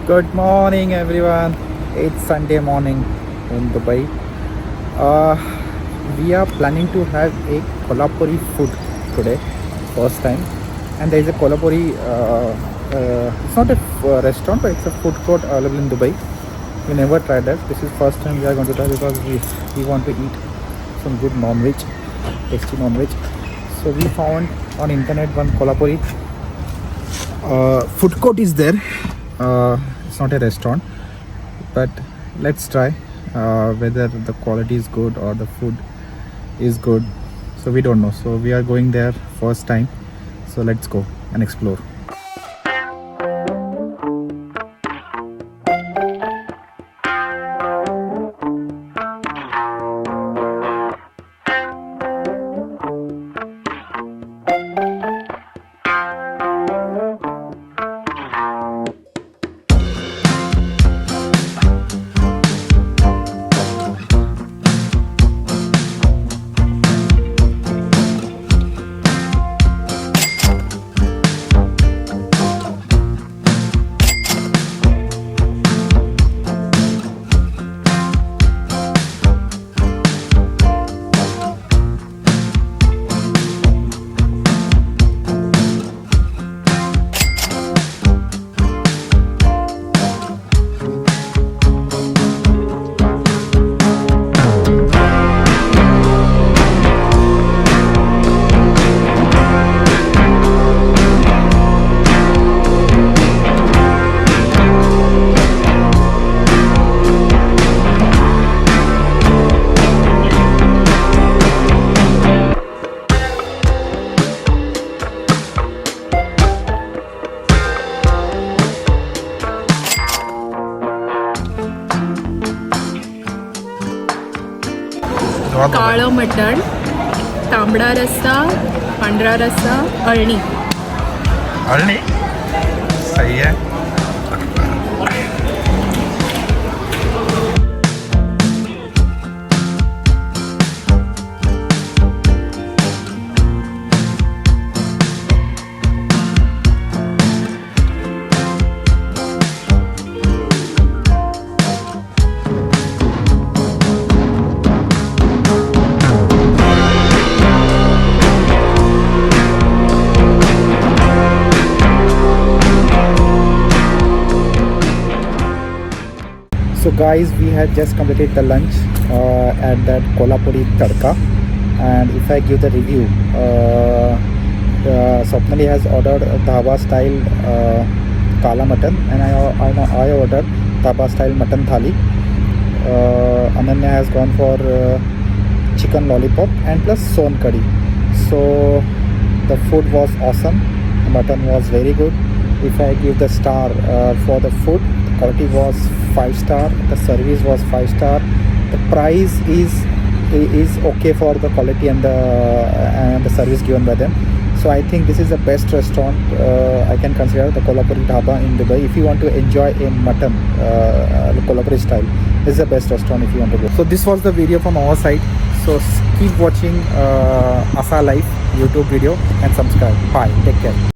Good morning, everyone. It's Sunday morning in Dubai. Uh, we are planning to have a Kolhapuri food today, first time. And there is a Kolhapuri. It's not a restaurant, but it's a food court available in Dubai. We never tried that. This is first time we are going to try because we want to eat some good non-veg, tasty non-veg. So we found on internet one Kolhapuri food court is there. It's not a restaurant, but let's try whether the quality is good or the food is good. So we don't know. So we are going there first time. So let's go and explore. काळं mutton, तांबडा रस्सा, पांढरा रस्सा, अळणी. अळणी सही है. So guys, we had just completed the lunch at that Kolhapuri Tadka, and if I give the review, Swapnali has ordered Dhaba-style Kala Mutton, and I ordered Dhaba-style Mutton Thali. Ananya has gone for chicken lollipop and plus son curry. So the food was awesome. The mutton was very good. If I give the star for the food, the quality was 5 star, the service was 5 star, the price is okay for the quality and the service given by them. So I think this is the best restaurant I can consider, the Kolhapuri Dhaba in Dubai. If you want to enjoy a mutton Kolhapuri style, this is the best restaurant if you want to go. So this was the video from our side. So keep watching Asa Life YouTube video and subscribe. Bye, take care.